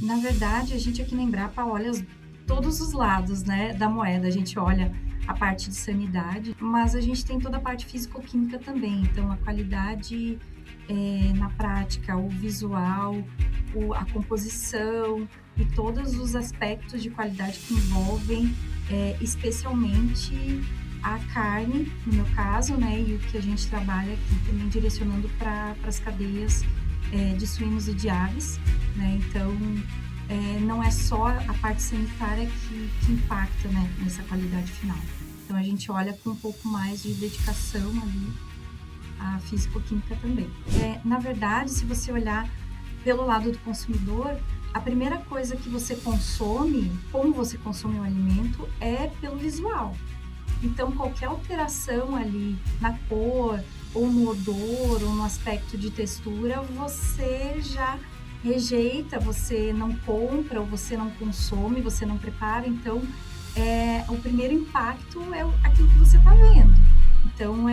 Na verdade, a gente aqui na Embrapa olha todos os lados, né, da moeda. A gente olha a parte de sanidade, mas a gente tem toda a parte físico-química também. Então, a qualidade na prática, o visual, a composição e todos os aspectos de qualidade que envolvem, especialmente a carne, no meu caso, né, e o que a gente trabalha aqui também direcionando para as cadeias de suínos e de aves, né? Então, não é só a parte sanitária que impacta, né, nessa qualidade final. Então, a gente olha com um pouco mais de dedicação ali à físico-química também. Na verdade, se você olhar pelo lado do consumidor, a primeira coisa que você consome, como você consome o alimento, é pelo visual. Então, qualquer alteração ali na cor, ou no odor, ou no aspecto de textura, você já rejeita, você não compra, ou você não consome, você não prepara. Então, o primeiro impacto é aquilo que você está vendo. Então,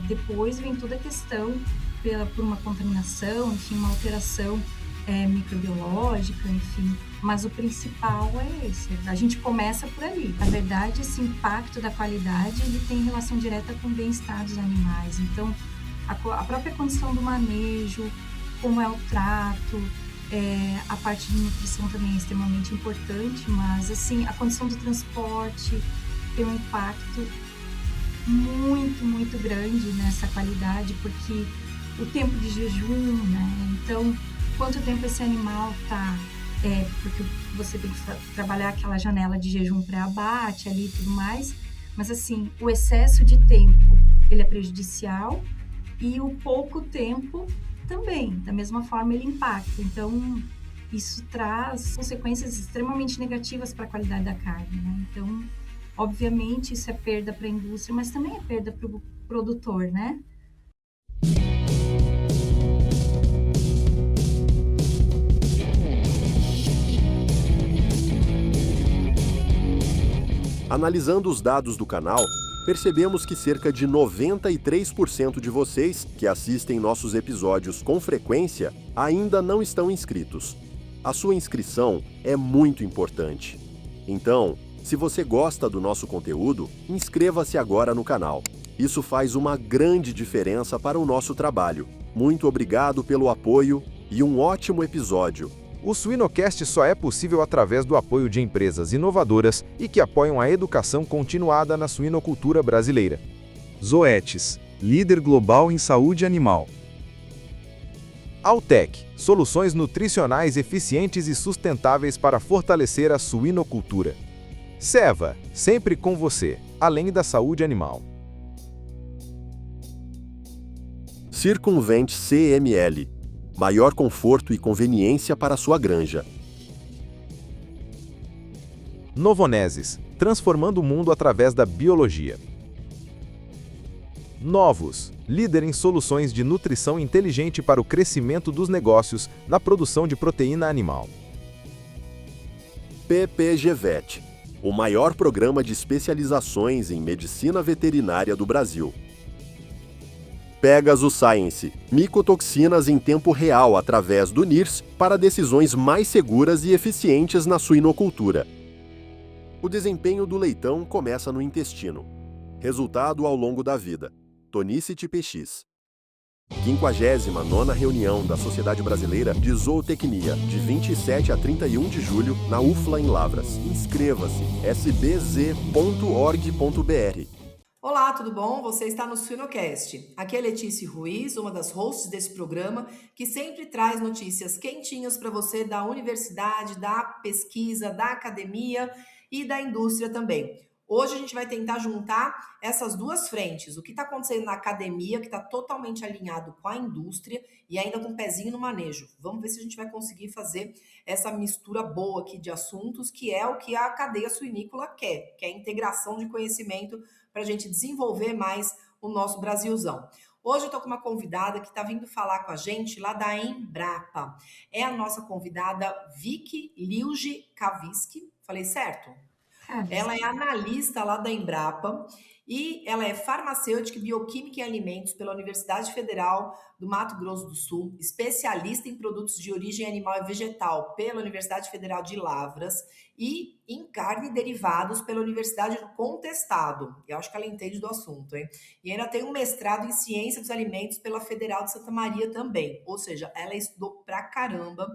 depois vem toda a questão por uma contaminação, enfim, uma alteração microbiológica, enfim. Mas o principal é esse. A gente começa por ali. Na verdade, esse impacto da qualidade ele tem relação direta com o bem-estar dos animais. Então, a própria condição do manejo, como é o trato, a parte de nutrição também é extremamente importante, mas assim, a condição do transporte tem um impacto muito, muito grande nessa qualidade, porque o tempo de jejum, né? Então, quanto tempo esse animal tá, porque você tem que trabalhar aquela janela de jejum pré-abate ali e tudo mais, mas assim, o excesso de tempo, ele é prejudicial e o pouco tempo também, da mesma forma ele impacta. Então, isso traz consequências extremamente negativas para a qualidade da carne, né? Então, obviamente, isso é perda para a indústria, mas também é perda para o produtor, né? Analisando os dados do canal, percebemos que cerca de 93% de vocês que assistem nossos episódios com frequência ainda não estão inscritos. A sua inscrição é muito importante. Então, se você gosta do nosso conteúdo, inscreva-se agora no canal. Isso faz uma grande diferença para o nosso trabalho. Muito obrigado pelo apoio e um ótimo episódio. O Suinocast só é possível através do apoio de empresas inovadoras e que apoiam a educação continuada na suinocultura brasileira. Zoetis, líder global em saúde animal. Altec, soluções nutricionais eficientes e sustentáveis para fortalecer a suinocultura. Seva, sempre com você, além da saúde animal. Circunvent CML. Maior conforto e conveniência para sua granja. Novonesis, transformando o mundo através da biologia. Novos, líder em soluções de nutrição inteligente para o crescimento dos negócios na produção de proteína animal. PPGVET, o maior programa de especializações em medicina veterinária do Brasil. Pegasus Science, micotoxinas em tempo real através do NIRS para decisões mais seguras e eficientes na suinocultura. O desempenho do leitão começa no intestino. Resultado ao longo da vida. Tonicity PX. 59ª reunião da Sociedade Brasileira de Zootecnia, de 27 a 31 de julho, na UFLA em Lavras. Inscreva-se, sbz.org.br. Olá, tudo bom? Você está no Suinocast. Aqui é Letícia Ruiz, uma das hosts desse programa, que sempre traz notícias quentinhas para você da universidade, da pesquisa, da academia e da indústria também. Hoje a gente vai tentar juntar essas duas frentes, o que está acontecendo na academia, que está totalmente alinhado com a indústria e ainda com um pezinho no manejo. Vamos ver se a gente vai conseguir fazer essa mistura boa aqui de assuntos, que é o que a cadeia suinícola quer, que é a integração de conhecimento para a gente desenvolver mais o nosso Brasilzão. Hoje eu estou com uma convidada que está vindo falar com a gente lá da Embrapa. É a nossa convidada Vicky Liuge Kaviski. Falei certo? Cara, Ela é analista lá da Embrapa e ela é farmacêutica e bioquímica em alimentos pela Universidade Federal do Mato Grosso do Sul, especialista em produtos de origem animal e vegetal pela Universidade Federal de Lavras e em carne e derivados pela Universidade do Contestado. Eu acho que ela entende do assunto, hein? E ainda tem um mestrado em ciência dos alimentos pela Federal de Santa Maria também. Ou seja, ela estudou pra caramba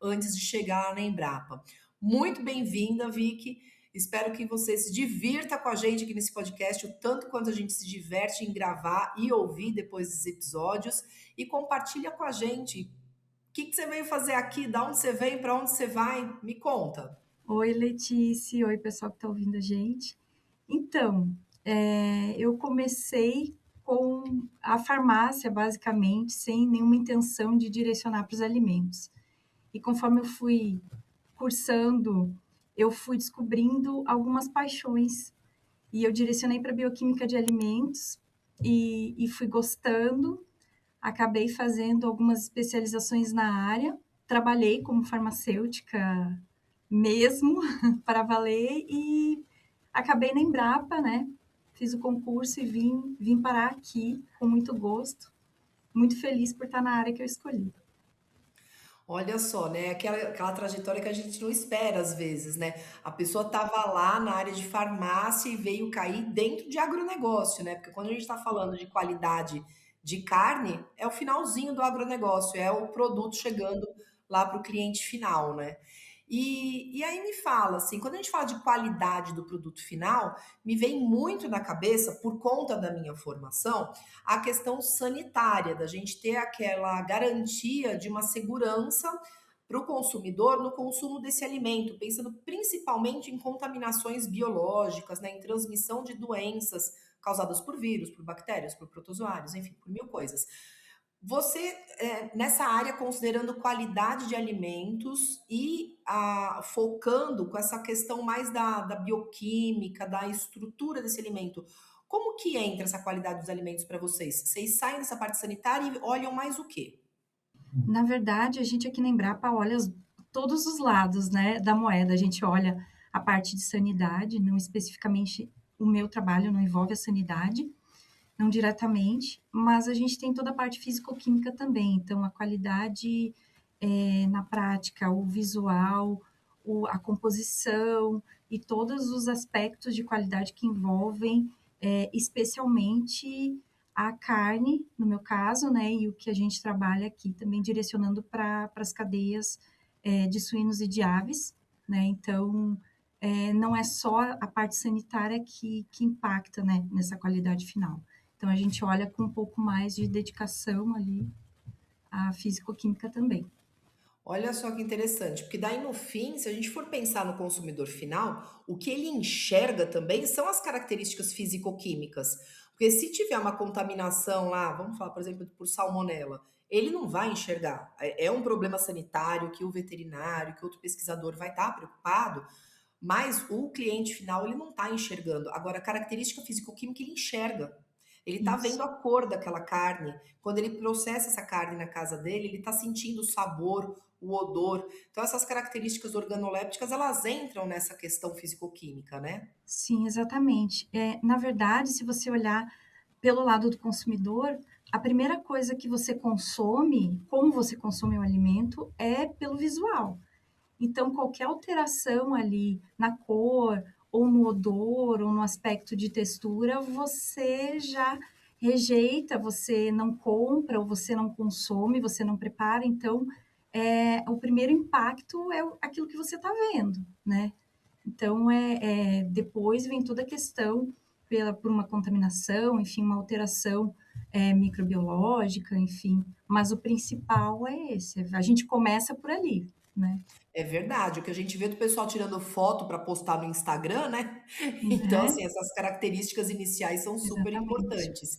antes de chegar na Embrapa. Muito bem-vinda, Vicky. Espero que você se divirta com a gente aqui nesse podcast, o tanto quanto a gente se diverte em gravar e ouvir depois dos episódios. E compartilha com a gente o que você veio fazer aqui, da onde você veio, para onde você vai. Me conta. Oi, Letícia. Oi, pessoal que está ouvindo a gente. Então, eu comecei com a farmácia, basicamente, sem nenhuma intenção de direcionar para os alimentos. E conforme eu fui cursando, eu fui descobrindo algumas paixões. E eu direcionei para bioquímica de alimentos e fui gostando. Acabei fazendo algumas especializações na área. Trabalhei como farmacêutica mesmo, para valer, e acabei na Embrapa, né? Fiz o concurso e vim parar aqui com muito gosto. Muito feliz por estar na área que eu escolhi. Olha só, né? Aquela trajetória que a gente não espera às vezes, né? A pessoa estava lá na área de farmácia e veio cair dentro de agronegócio, né? Porque quando a gente está falando de qualidade de carne, é o finalzinho do agronegócio, é o produto chegando lá para o cliente final, né? E aí me fala, assim, quando a gente fala de qualidade do produto final, me vem muito na cabeça, por conta da minha formação, a questão sanitária, da gente ter aquela garantia de uma segurança para o consumidor no consumo desse alimento, pensando principalmente em contaminações biológicas, né, em transmissão de doenças causadas por vírus, por bactérias, por protozoários, enfim, por mil coisas. Você, nessa área, considerando qualidade de alimentos e focando com essa questão mais da bioquímica, da estrutura desse alimento, como que entra essa qualidade dos alimentos para vocês? Vocês saem dessa parte sanitária e olham mais o quê? Na verdade, a gente aqui na Embrapa olha todos os lados, né, da moeda. A gente olha a parte de sanidade, não especificamente o meu trabalho não envolve a sanidade, não diretamente, mas a gente tem toda a parte físico-química também. Então, a qualidade na prática, o visual, a composição e todos os aspectos de qualidade que envolvem, especialmente a carne, no meu caso, né, e o que a gente trabalha aqui também direcionando para as cadeias de suínos e de aves, né, então não é só a parte sanitária que impacta, né, nessa qualidade final. Então a gente olha com um pouco mais de dedicação ali à físico-química também. Olha só que interessante, porque daí no fim, se a gente for pensar no consumidor final, o que ele enxerga também são as características físico-químicas. Porque se tiver uma contaminação lá, vamos falar, por exemplo, por salmonela, ele não vai enxergar. É um problema sanitário que o veterinário, que outro pesquisador vai estar preocupado, mas o cliente final ele não está enxergando. Agora, a característica físico-química ele enxerga. Ele está Isso. vendo a cor daquela carne. Quando ele processa essa carne na casa dele, ele está sentindo o sabor, o odor. Então, essas características organolépticas, elas entram nessa questão físico-química, né? Sim, exatamente. Na verdade, se você olhar pelo lado do consumidor, a primeira coisa que você consome, como você consome o alimento, é pelo visual. Então, qualquer alteração ali na cor, ou no odor, ou no aspecto de textura, você já rejeita, você não compra, ou você não consome, você não prepara. Então, o primeiro impacto é aquilo que você está vendo, né? Então, depois vem toda a questão por uma contaminação, enfim, uma alteração microbiológica, enfim. Mas o principal é esse, a gente começa por ali, né? É verdade, o que a gente vê do pessoal tirando foto para postar no Instagram, né? Então, Né? assim, essas características iniciais são super Exatamente. importantes.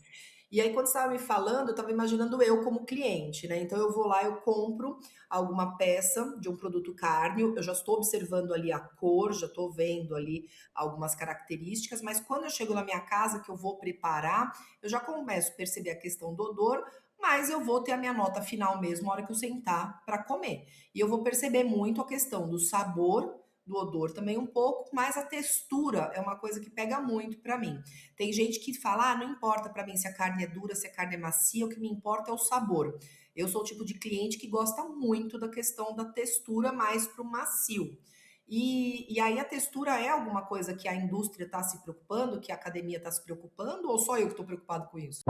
E aí, quando você estava me falando, eu estava imaginando eu como cliente, né? Então, eu vou lá, eu compro alguma peça de um produto cárneo, eu já estou observando ali a cor, já estou vendo ali algumas características, mas quando eu chego na minha casa, que eu vou preparar, eu já começo a perceber a questão do odor, mas eu vou ter a minha nota final mesmo na hora que eu sentar para comer. E eu vou perceber muito a questão do sabor, do odor também um pouco, mas a textura é uma coisa que pega muito para mim. Tem gente que fala, não importa para mim se a carne é dura, se a carne é macia, o que me importa é o sabor. Eu sou o tipo de cliente que gosta muito da questão da textura mais pro macio. E aí a textura é alguma coisa que a indústria está se preocupando, que a academia está se preocupando, ou só eu que estou preocupado com isso?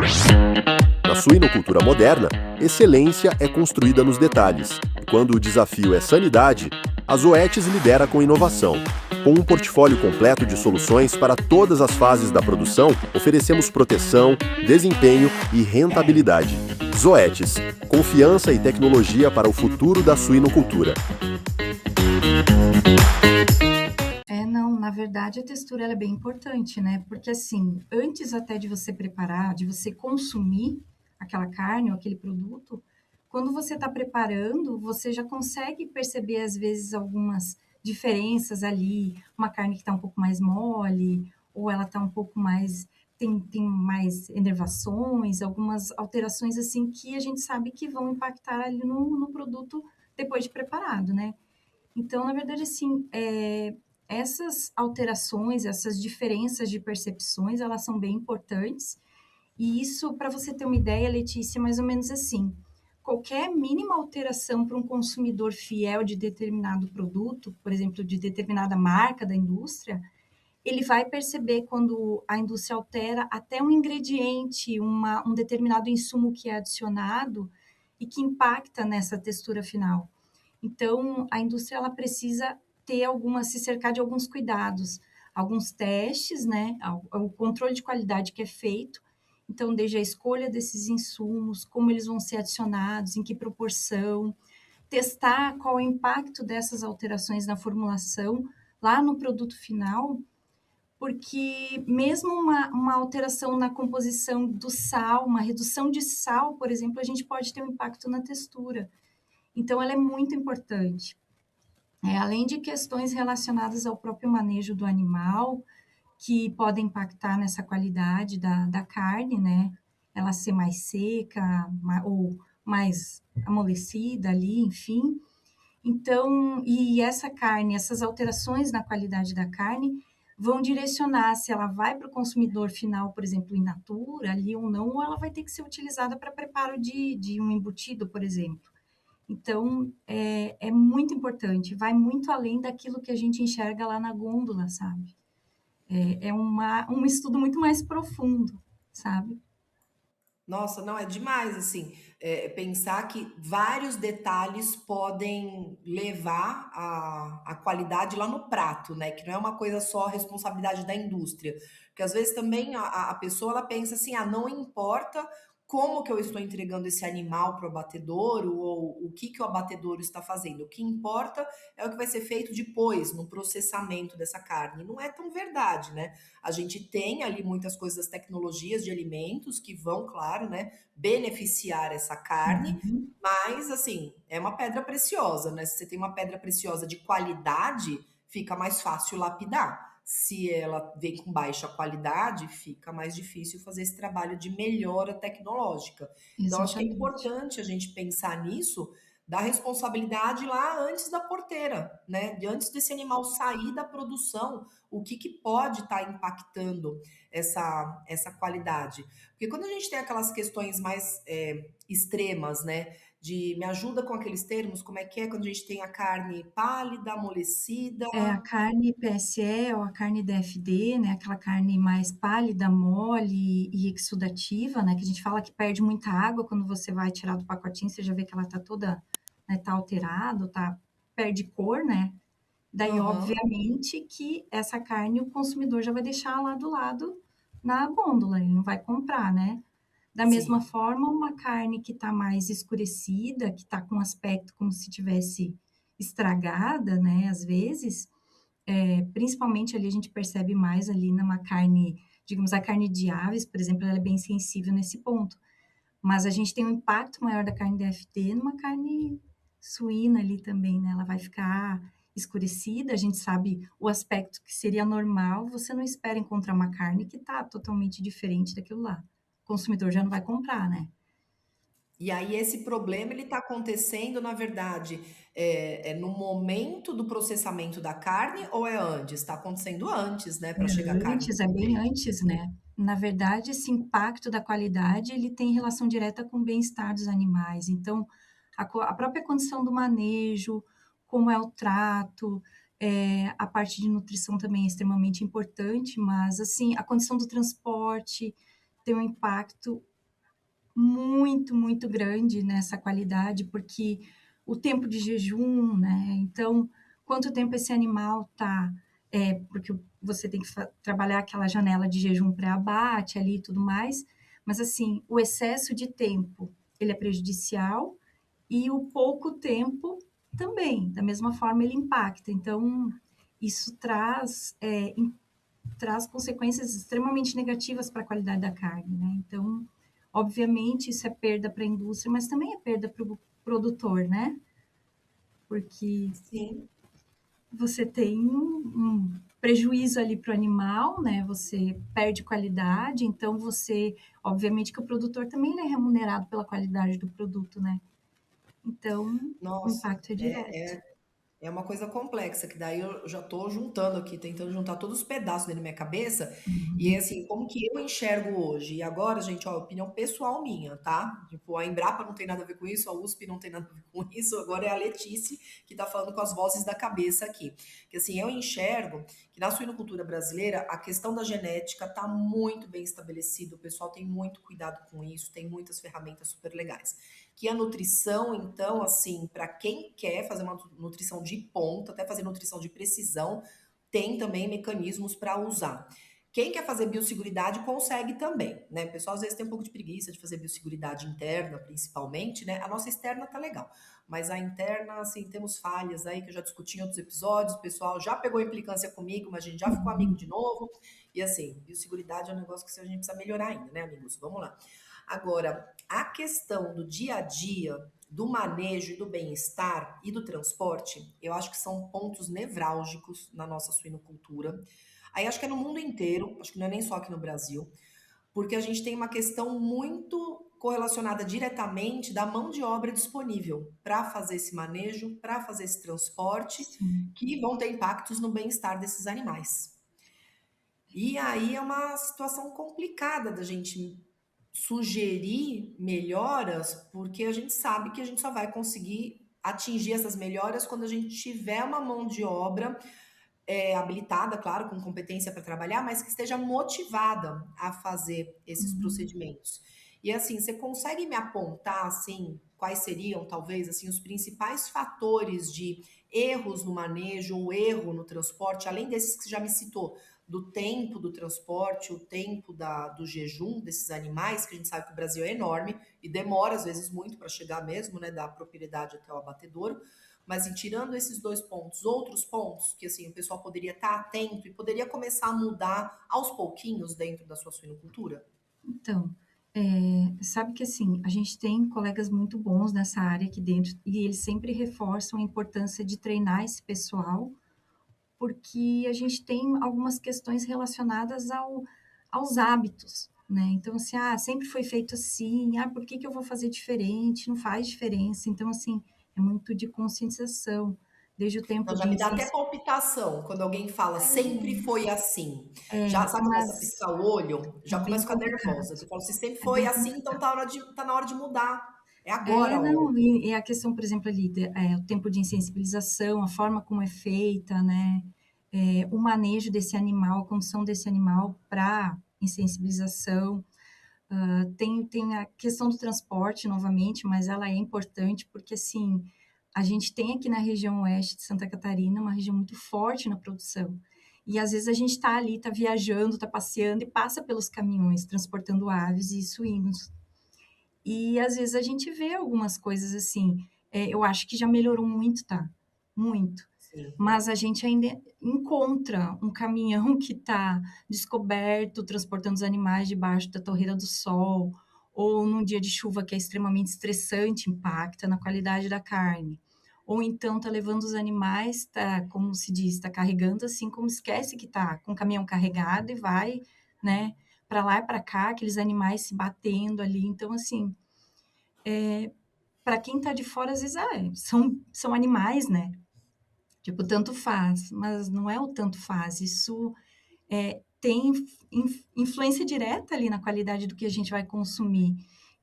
Na suinocultura moderna, excelência é construída nos detalhes. E quando o desafio é sanidade, a Zoetis lidera com inovação. Com um portfólio completo de soluções para todas as fases da produção, oferecemos proteção, desempenho e rentabilidade. Zoetis, confiança e tecnologia para o futuro da suinocultura. Não, na verdade a textura ela é bem importante, né? Porque assim, antes até de você preparar, de você consumir aquela carne ou aquele produto, quando você está preparando, você já consegue perceber às vezes algumas diferenças ali, uma carne que está um pouco mais mole, ou ela está um pouco mais, tem mais enervações, algumas alterações assim que a gente sabe que vão impactar ali no produto depois de preparado, né? Então, na verdade, assim, essas alterações, essas diferenças de percepções, elas são bem importantes. E isso, para você ter uma ideia, Letícia, é mais ou menos assim. Qualquer mínima alteração para um consumidor fiel de determinado produto, por exemplo, de determinada marca da indústria, ele vai perceber quando a indústria altera até um ingrediente, um determinado insumo que é adicionado e que impacta nessa textura final. Então, a indústria ela precisa se cercar de alguns cuidados, alguns testes, né? O controle de qualidade que é feito. Então, desde a escolha desses insumos, como eles vão ser adicionados, em que proporção, testar qual é o impacto dessas alterações na formulação lá no produto final, porque mesmo uma alteração na composição do sal, uma redução de sal, por exemplo, a gente pode ter um impacto na textura. Então, ela é muito importante. Além de questões relacionadas ao próprio manejo do animal, que podem impactar nessa qualidade da carne, né? Ela ser mais seca ou mais amolecida ali, enfim. Então, e essa carne, essas alterações na qualidade da carne vão direcionar se ela vai para o consumidor final, por exemplo, in natura, ali ou não, ou ela vai ter que ser utilizada para preparo de um embutido, por exemplo. Então, é muito importante, vai muito além daquilo que a gente enxerga lá na gôndola, sabe? Um estudo muito mais profundo, sabe? Nossa, não, é demais, assim, pensar que vários detalhes podem levar a qualidade lá no prato, né? Que não é uma coisa só responsabilidade da indústria. Porque às vezes também a pessoa ela pensa assim, não importa como que eu estou entregando esse animal para o abatedouro ou o que o abatedouro está fazendo. O que importa é o que vai ser feito depois, no processamento dessa carne. Não é tão verdade, né? A gente tem ali muitas coisas das tecnologias de alimentos que vão, claro, né, beneficiar essa carne, Uhum. mas assim, é uma pedra preciosa, né? Se você tem uma pedra preciosa de qualidade, fica mais fácil lapidar. Se ela vem com baixa qualidade, fica mais difícil fazer esse trabalho de melhora tecnológica. Então, acho que é Exatamente. importante a gente pensar nisso, da responsabilidade lá antes da porteira, né? De antes desse animal sair da produção, o que pode estar impactando essa qualidade. Porque quando a gente tem aquelas questões mais extremas, né? De me ajuda com aqueles termos, como é que é quando a gente tem a carne pálida, amolecida. A carne PSE ou a carne DFD, né? Aquela carne mais pálida, mole e exudativa, né? Que a gente fala que perde muita água quando você vai tirar do pacotinho, você já vê que ela tá toda, né, tá alterada, perde cor, né? Daí, Aham, obviamente, que essa carne o consumidor já vai deixar lá do lado na gôndola, ele não vai comprar, né? Da mesma sim. forma, uma carne que está mais escurecida, que está com aspecto como se tivesse estragada, né? Às vezes, principalmente ali a gente percebe mais ali numa carne, digamos, a carne de aves, por exemplo, ela é bem sensível nesse ponto. Mas a gente tem um impacto maior da carne DFT numa carne suína ali também, né? Ela vai ficar escurecida, a gente sabe o aspecto que seria normal, você não espera encontrar uma carne que está totalmente diferente daquilo lá. O consumidor já não vai comprar, né? E aí esse problema ele está acontecendo, na verdade, no momento do processamento da carne ou é antes? Está acontecendo antes, né, para chegar carne Antes, é bem decente. antes, né. Na verdade, esse impacto da qualidade, ele tem relação direta com o bem-estar dos animais. Então, a própria condição do manejo, como é o trato, a parte de nutrição também é extremamente importante, mas, assim, a condição do transporte tem um impacto muito, muito grande nessa qualidade, porque o tempo de jejum, né, então, quanto tempo esse animal tá, porque você tem que trabalhar aquela janela de jejum pré-abate ali e tudo mais, mas assim, o excesso de tempo, ele é prejudicial e o pouco tempo também, da mesma forma ele impacta. Então, isso traz consequências extremamente negativas para a qualidade da carne, né. Então, obviamente, isso é perda para a indústria, mas também é perda para o produtor, né, porque Sim. você tem um prejuízo ali para o animal, né, você perde qualidade, então você obviamente que o produtor também ele é remunerado pela qualidade do produto, né. Então, o Nossa, impacto é direto. é uma coisa complexa, que daí eu já tô juntando aqui, tentando juntar todos os pedaços dentro da minha cabeça, e Uhum. assim, como que eu enxergo hoje? E agora, gente, ó, opinião pessoal minha, tá? Tipo, a Embrapa não tem nada a ver com isso, a USP não tem nada a ver com isso, agora é a Letice que tá falando com as vozes da cabeça aqui. Que assim, eu enxergo que na suinocultura brasileira a questão da genética tá muito bem estabelecida, o pessoal tem muito cuidado com isso, tem muitas ferramentas super legais. Que a nutrição, então, assim, para quem quer fazer uma nutrição de ponta, até fazer nutrição de precisão, tem também mecanismos para usar. Quem quer fazer biosseguridade consegue também, né? O pessoal às vezes tem um pouco de preguiça de fazer biosseguridade interna, principalmente, né? A nossa externa tá legal, mas a interna, assim, temos falhas aí que eu já discuti em outros episódios, o pessoal já pegou implicância comigo, mas a gente já ficou amigo de novo. E assim, biosseguridade é um negócio que a gente precisa melhorar ainda, né, amigos? Vamos lá. Agora, a questão do dia a dia, do manejo e do bem-estar e do transporte, eu acho que são pontos nevrálgicos na nossa suinocultura. Aí acho que é no mundo inteiro, acho que não é nem só aqui no Brasil, porque a gente tem uma questão muito correlacionada diretamente da mão de obra disponível para fazer esse manejo, para fazer esse transporte, Sim. que vão ter impactos no bem-estar desses animais. E aí é uma situação complicada da gente sugerir melhoras, porque a gente sabe que a gente só vai conseguir atingir essas melhoras quando a gente tiver uma mão de obra habilitada, claro, com competência para trabalhar, mas que esteja motivada a fazer esses Uhum. procedimentos. E assim, você consegue me apontar assim quais seriam talvez assim os principais fatores de erros no manejo ou erro no transporte, além desses que você já me citou, do tempo do transporte, o tempo do jejum desses animais, que a gente sabe que o Brasil é enorme e demora às vezes muito para chegar mesmo, né, da propriedade até o abatedouro. Mas assim, tirando esses dois pontos, outros pontos que assim o pessoal poderia estar atento e poderia começar a mudar aos pouquinhos dentro da sua suinocultura? Então, sabe que assim, a gente tem colegas muito bons nessa área aqui dentro e eles sempre reforçam a importância de treinar esse pessoal, porque a gente tem algumas questões relacionadas aos hábitos, né? Então, assim, sempre foi feito assim, por que que eu vou fazer diferente? Não faz diferença. Então, assim, é muito de conscientização, desde o tempo Não, já de me dá até sensi palpitação quando alguém fala sempre foi assim. Já sabe, começa a mas piscar o olho, é já bem começa a ficar complicado, nervosa. Eu falo, se sempre é foi bem assim, então complicado. tá na hora de mudar. É agora a hora. Não, e a questão, por exemplo, ali, o tempo de insensibilização, a forma como é feita, né, o manejo desse animal, a condição desse animal para insensibilização. Tem a questão do transporte novamente, mas ela é importante, porque, assim, a gente tem aqui na região oeste de Santa Catarina uma região muito forte na produção. E às vezes a gente está ali, está viajando, está passeando e passa pelos caminhões transportando aves e suínos. E às vezes a gente vê algumas coisas assim, eu acho que já melhorou muito, tá, muito. Sim. Mas a gente ainda encontra um caminhão que está descoberto, transportando os animais debaixo da torreira do sol, ou num dia de chuva que é extremamente estressante, impacta na qualidade da carne. Ou então tá levando os animais, tá, como se diz, tá carregando assim, como esquece que tá com o caminhão carregado e vai, né, para lá e para cá, aqueles animais se batendo ali. Então, assim, para quem está de fora, às vezes, são animais, né? Tipo, tanto faz, mas não é o tanto faz. Isso tem influência direta ali na qualidade do que a gente vai consumir.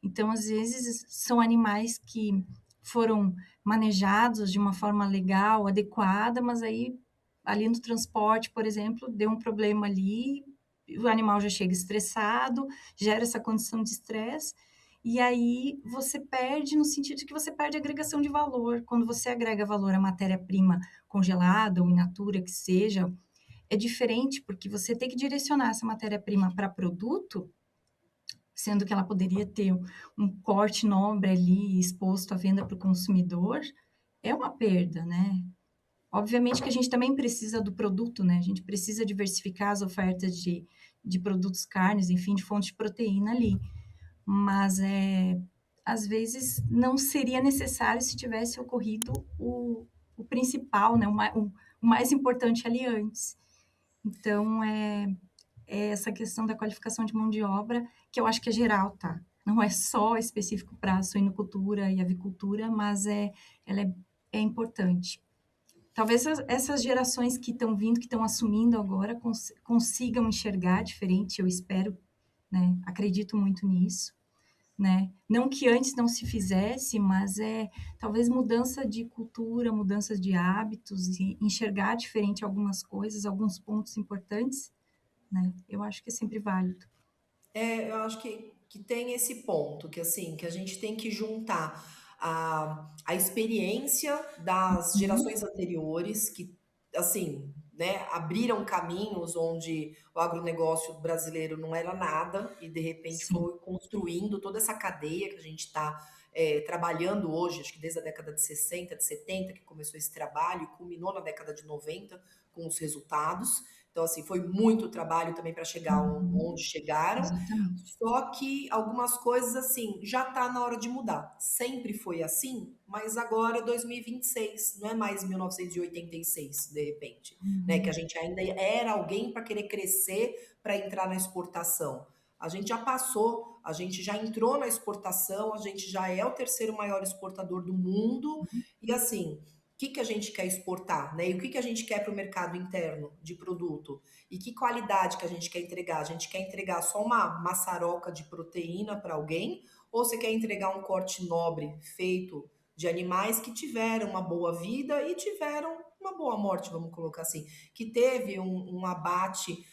Então, às vezes, são animais que foram manejados de uma forma legal, adequada, mas aí, ali no transporte, por exemplo, deu um problema ali, o animal já chega estressado, gera essa condição de estresse, e aí você perde no sentido de que você perde a agregação de valor. Quando você agrega valor à matéria-prima congelada ou in natura que seja, é diferente, porque você tem que direcionar essa matéria-prima para produto, sendo que ela poderia ter um corte nobre ali exposto à venda para o consumidor, é uma perda, né? Obviamente que a gente também precisa do produto, né? A gente precisa diversificar as ofertas de produtos carnes, enfim, de fontes de proteína ali. Mas, às vezes, não seria necessário se tivesse ocorrido o principal, né? O mais importante ali antes. Então, é essa questão da qualificação de mão de obra, que eu acho que é geral, tá? Não é só específico para a suinocultura e avicultura, mas ela é importante. Talvez essas gerações que estão vindo, que estão assumindo agora, consigam enxergar diferente, eu espero, né? Acredito muito nisso, né? Não que antes não se fizesse, mas talvez mudança de cultura, mudanças de hábitos e enxergar diferente algumas coisas, alguns pontos importantes, né? Eu acho que é sempre válido. Eu acho que tem esse ponto, que assim, que a gente tem que juntar a experiência das Uhum. gerações anteriores, que, assim, né, abriram caminhos onde o agronegócio brasileiro não era nada, e de repente Sim. foi construindo toda essa cadeia que a gente está trabalhando hoje, acho que desde a década de 60, de 70, que começou esse trabalho, e culminou na década de 90 com os resultados. Então, assim, foi muito trabalho também para chegar Uhum. onde chegaram. Exatamente. Só que algumas coisas, assim, já está na hora de mudar. Sempre foi assim, mas agora é 2026, não é mais 1986, de repente, né? Que a Uhum. gente ainda era alguém para querer crescer, para entrar na exportação. A gente já passou, a gente já entrou na exportação, a gente já é o terceiro maior exportador do mundo, e assim, que a gente quer exportar, né? E o que a gente quer para o mercado interno de produto? E que qualidade que a gente quer entregar? A gente quer entregar só uma maçaroca de proteína para alguém? Ou você quer entregar um corte nobre feito de animais que tiveram uma boa vida e tiveram uma boa morte, vamos colocar assim, que teve um abate.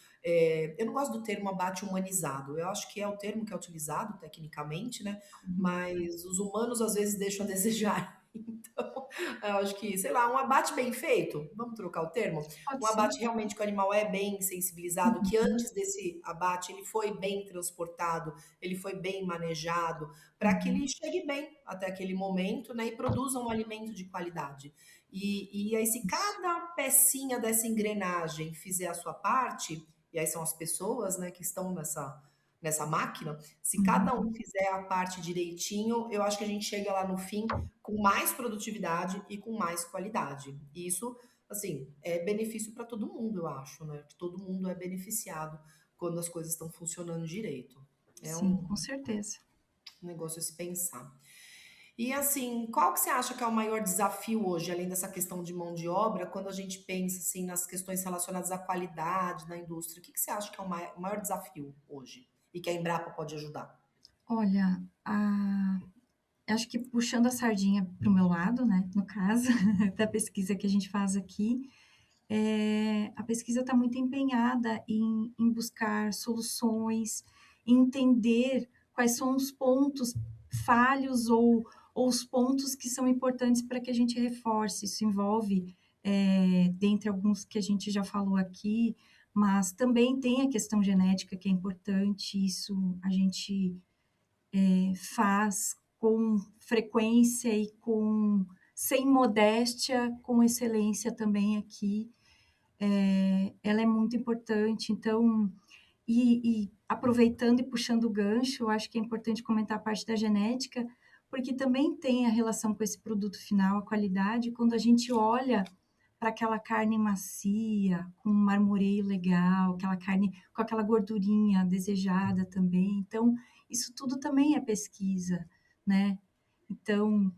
Eu não gosto do termo abate humanizado, eu acho que é o termo que é utilizado tecnicamente, né? Uhum. Mas os humanos às vezes deixam a desejar. Então, eu acho que, sei lá, um abate bem feito, vamos trocar o termo? Pode Um ser. abate realmente que o animal é bem sensibilizado, que Uhum. antes desse abate ele foi bem transportado, ele foi bem manejado, para que ele Uhum. chegue bem até aquele momento, né, e produza um alimento de qualidade. E aí, se Isso. cada pecinha dessa engrenagem fizer a sua parte, e aí são as pessoas, né, que estão nessa máquina, se cada um Uhum. fizer a parte direitinho, eu acho que a gente chega lá no fim com mais produtividade e com mais qualidade. E isso, assim, é benefício para todo mundo, eu acho, né? Que todo mundo é beneficiado quando as coisas estão funcionando direito. É Sim, um com certeza. negócio a se pensar. E assim, qual que você acha que é o maior desafio hoje, além dessa questão de mão de obra, quando a gente pensa assim nas questões relacionadas à qualidade na indústria? O que que você acha que é o maior desafio hoje e que a Embrapa pode ajudar? Olha, acho que puxando a sardinha para o meu lado, né, no caso, da pesquisa que a gente faz aqui, a pesquisa está muito empenhada em buscar soluções, em entender quais são os pontos falhos ou os pontos que são importantes para que a gente reforce. Isso envolve, dentre alguns que a gente já falou aqui, mas também tem a questão genética que é importante, isso a gente faz com frequência e sem modéstia, com excelência também aqui. Ela é muito importante, então, e aproveitando e puxando o gancho, eu acho que é importante comentar a parte da genética, porque também tem a relação com esse produto final, a qualidade, quando a gente olha para aquela carne macia, com um marmoreio legal, aquela carne com aquela gordurinha desejada também. Então, isso tudo também é pesquisa, né? Então,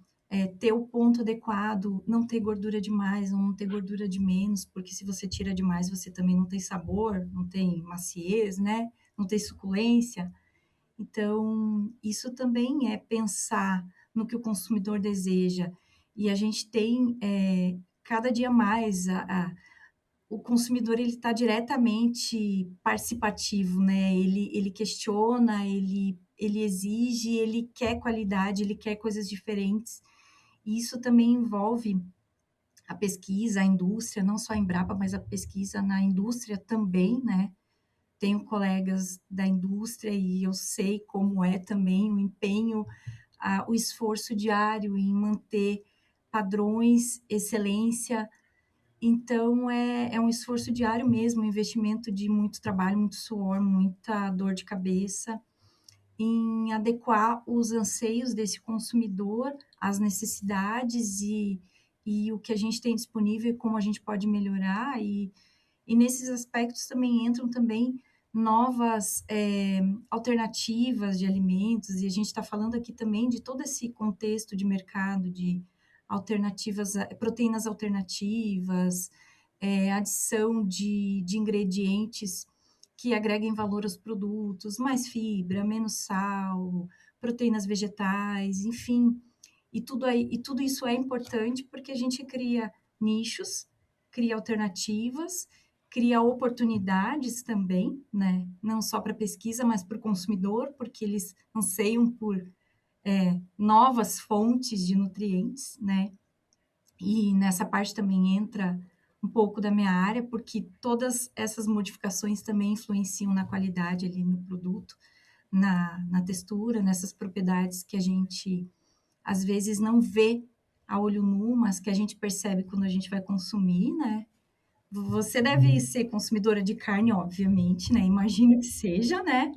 ter o ponto adequado, não ter gordura demais, não ter gordura de menos, porque se você tira demais, você também não tem sabor, não tem maciez, né? Não tem suculência. Então, isso também é pensar no que o consumidor deseja. E a gente tem, cada dia mais, o consumidor ele está diretamente participativo, né? Ele questiona, ele exige, ele quer qualidade, ele quer coisas diferentes. E isso também envolve a pesquisa, a indústria, não só a Embrapa, mas a pesquisa na indústria também, né? Tenho colegas da indústria e eu sei como é também o empenho, o esforço diário em manter padrões, excelência. Então, é um esforço diário mesmo, um investimento de muito trabalho, muito suor, muita dor de cabeça, em adequar os anseios desse consumidor às necessidades e o que a gente tem disponível e como a gente pode melhorar. E nesses aspectos também entram também novas alternativas de alimentos, e a gente está falando aqui também de todo esse contexto de mercado, de alternativas, proteínas alternativas, adição de ingredientes que agreguem valor aos produtos, mais fibra, menos sal, proteínas vegetais, enfim. E tudo isso é importante porque a gente cria nichos, cria alternativas, cria oportunidades também, né? Não só para pesquisa, mas para o consumidor, porque eles anseiam por novas fontes de nutrientes, né? E nessa parte também entra um pouco da minha área, porque todas essas modificações também influenciam na qualidade ali no produto, na textura, nessas propriedades que a gente às vezes não vê a olho nu, mas que a gente percebe quando a gente vai consumir, né? Você deve ser consumidora de carne, obviamente, né? Imagino que seja, né?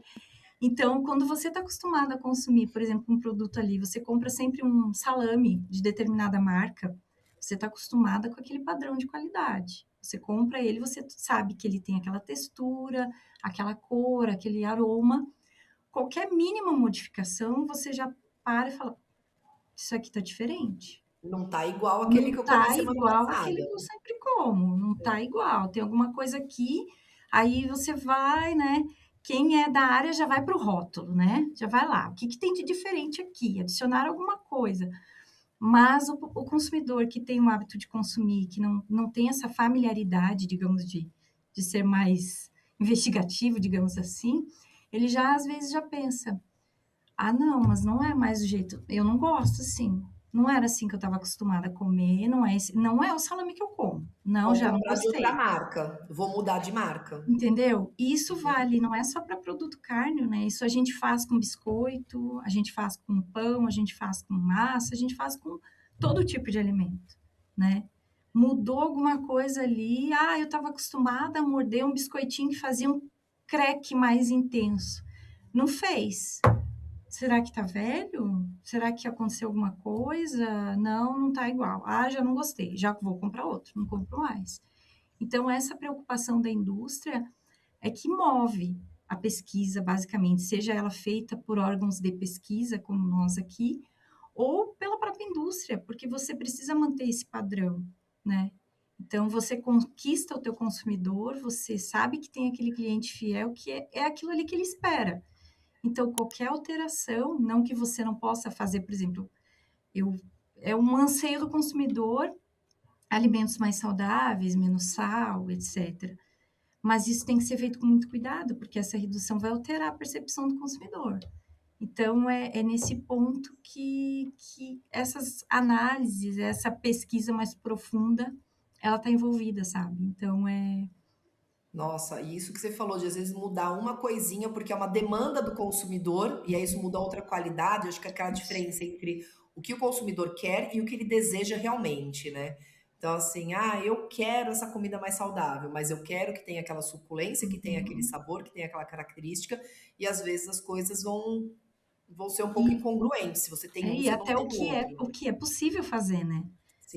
Então, quando você está acostumado a consumir, por exemplo, um produto ali, você compra sempre um salame de determinada marca, você está acostumada com aquele padrão de qualidade. Você compra ele, você sabe que ele tem aquela textura, aquela cor, aquele aroma. Qualquer mínima modificação, você já para e fala: isso aqui está diferente. Não tá igual aquele que Não eu comi tá semana igual passada. aquele que eu sempre como, não tá igual. Tem alguma coisa aqui, aí você vai, né? Quem é da área já vai para o rótulo, né? Já vai lá. O que, que tem de diferente aqui? Adicionar alguma coisa. Mas o consumidor que tem o hábito de consumir, que não tem essa familiaridade, digamos, de ser mais investigativo, digamos assim, ele já às vezes já pensa: ah, não, mas não é mais o jeito. Eu não gosto assim. Não era assim que eu estava acostumada a comer. Não é o salame que eu como. Não, Vou já não comprar de outra gostei. marca, vou mudar de marca. Entendeu? E isso Uhum. vale, não é só para produto carne, né? Isso a gente faz com biscoito, a gente faz com pão, a gente faz com massa, a gente faz com todo tipo de alimento, né? Mudou alguma coisa ali, eu estava acostumada a morder um biscoitinho que fazia um creque mais intenso. Não fez. Será que tá velho? Será que aconteceu alguma coisa? Não, não tá igual. Ah, já não gostei, já vou comprar outro, não compro mais. Então, essa preocupação da indústria é que move a pesquisa, basicamente, seja ela feita por órgãos de pesquisa, como nós aqui, ou pela própria indústria, porque você precisa manter esse padrão, né? Então, você conquista o teu consumidor, você sabe que tem aquele cliente fiel que é aquilo ali que ele espera. Então, qualquer alteração, não que você não possa fazer, por exemplo, é um anseio do consumidor, alimentos mais saudáveis, menos sal, etc. Mas isso tem que ser feito com muito cuidado, porque essa redução vai alterar a percepção do consumidor. Então, é nesse ponto que essas análises, essa pesquisa mais profunda, ela está envolvida, sabe? Então, Nossa, e isso que você falou de às vezes mudar uma coisinha, porque é uma demanda do consumidor, e aí isso muda outra qualidade, acho que é aquela diferença entre o que o consumidor quer e o que ele deseja realmente, né? Então, assim, eu quero essa comida mais saudável, mas eu quero que tenha aquela suculência, que tenha aquele uhum. sabor, que tenha aquela característica, e às vezes as coisas vão ser um pouco E, incongruentes. Se você tem um, e você não até tem o outro. o que é possível fazer, né?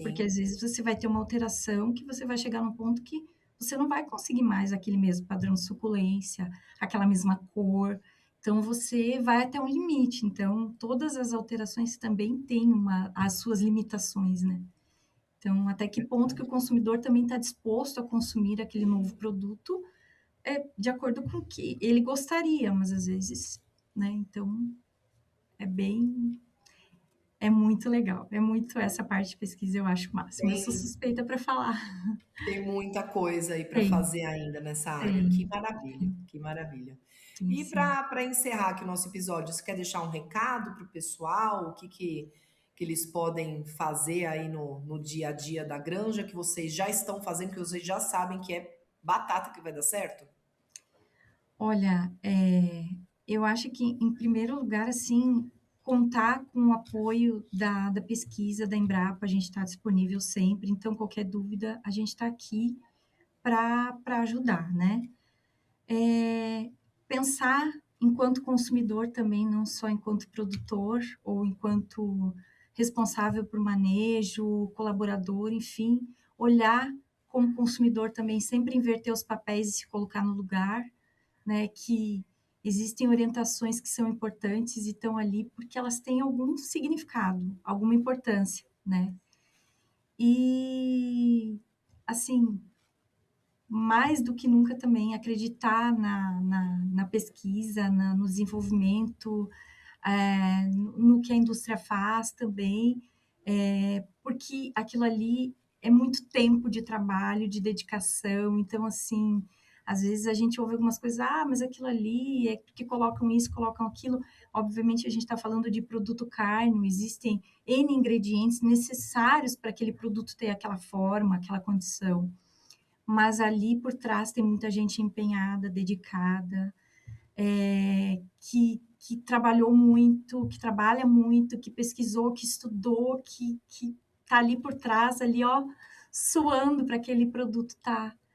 Porque Sim. às vezes você vai ter uma alteração que você vai chegar num ponto que você não vai conseguir mais aquele mesmo padrão de suculência, aquela mesma cor. Então, você vai até um limite. Então, todas as alterações também têm as suas limitações, né? Então, até que ponto que o consumidor também está disposto a consumir aquele novo produto de acordo com o que ele gostaria, mas às vezes, né? Então, é bem... É muito legal. É muito essa parte de pesquisa, eu acho o máximo. Eu sou Tem, suspeita para falar. tem muita coisa aí para Tem, fazer ainda nessa área. Que tem, maravilha, que maravilha. tem, E sim. para encerrar aqui o nosso episódio, você quer deixar um recado para o pessoal? O que eles podem fazer aí no dia a dia da granja, que vocês já estão fazendo, que vocês já sabem que é batata que vai dar certo? Olha, eu acho que, em primeiro lugar, assim, contar com o apoio da pesquisa, da Embrapa, a gente está disponível sempre, então, qualquer dúvida, a gente está aqui para ajudar, né? Pensar enquanto consumidor também, não só enquanto produtor ou enquanto responsável por manejo, colaborador, enfim, olhar como consumidor também, sempre inverter os papéis e se colocar no lugar, né, que existem orientações que são importantes e estão ali porque elas têm algum significado, alguma importância, né? E, assim, mais do que nunca também acreditar na pesquisa, no desenvolvimento, no que a indústria faz também, porque aquilo ali é muito tempo de trabalho, de dedicação, então, assim, às vezes a gente ouve algumas coisas, mas aquilo ali é porque colocam isso, colocam aquilo, obviamente a gente está falando de produto carne, existem N ingredientes necessários para aquele produto ter aquela forma, aquela condição, mas ali por trás tem muita gente empenhada, dedicada, que trabalhou muito, que trabalha muito, que pesquisou, que estudou, que está ali por trás, ali, ó, suando para aquele produto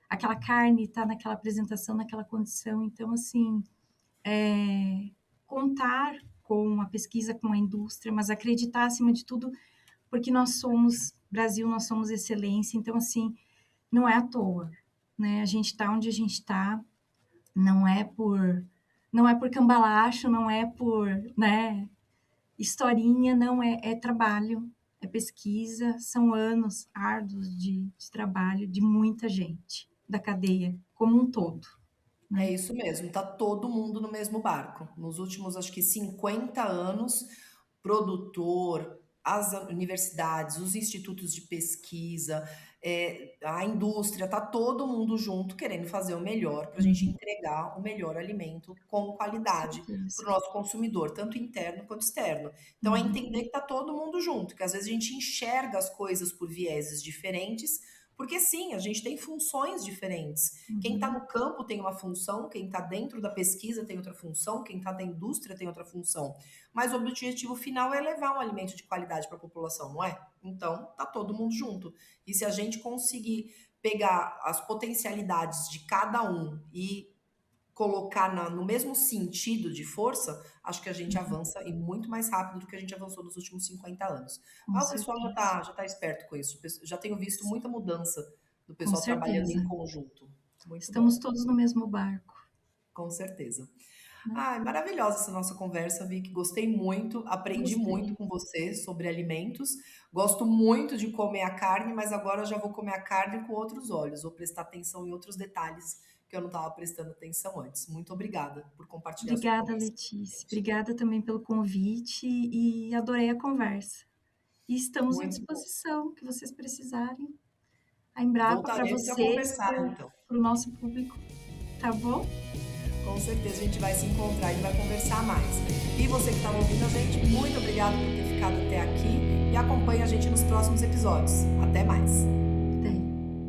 aquela carne tá naquela apresentação, naquela condição. Então, assim, contar com a pesquisa, com a indústria, mas acreditar acima de tudo, porque nós somos Brasil, nós somos excelência. Então, assim, não é à toa, né? A gente está onde a gente está, não é por cambalacho, não é por, né, historinha, não é trabalho, é pesquisa, são anos árduos de trabalho de muita gente, da cadeia como um todo, É né? isso mesmo, tá todo mundo no mesmo barco. Nos últimos, acho que 50 anos, produtor, as universidades, os institutos de pesquisa, a indústria, tá todo mundo junto querendo fazer o melhor para a gente Uhum. entregar o melhor alimento com Com qualidade certeza. para o nosso consumidor, tanto interno quanto externo. Então, é Uhum. entender que tá todo mundo junto, que às vezes a gente enxerga as coisas por vieses diferentes, porque sim, a gente tem funções diferentes. Quem está Uhum. no campo tem uma função, quem está dentro da pesquisa tem outra função, quem está da indústria tem outra função. Mas o objetivo final é levar um alimento de qualidade para a população, não é? Então, tá todo mundo junto. E se a gente conseguir pegar as potencialidades de cada um e colocar no mesmo sentido de força, acho que a gente avança e muito mais rápido do que a gente avançou nos últimos 50 anos. Com Mas o pessoal certeza. já tá esperto com isso. Já tenho visto muita mudança do Com pessoal trabalhando em certeza. conjunto. Muito Estamos bom, todos no mesmo barco, com certeza. né? Ai, maravilhosa essa nossa conversa, Vicky. Gostei muito, aprendi muito Gostei. com você sobre alimentos. Gosto muito de comer a carne, mas agora eu já vou comer a carne com outros olhos. Vou prestar atenção em outros detalhes que eu não estava prestando atenção antes. Muito obrigada por compartilhar sua Obrigada, informação com a Letícia. gente. Obrigada também pelo convite e adorei a conversa. E estamos à Muito bom. disposição, que vocês precisarem. A Embrapa para Voltaremos a vocês, conversar, então. para o nosso público, tá bom? Com certeza a gente vai se encontrar e vai conversar mais. E você que estava ouvindo a gente, muito obrigada por ter ficado até aqui e acompanhe a gente nos próximos episódios. Até mais!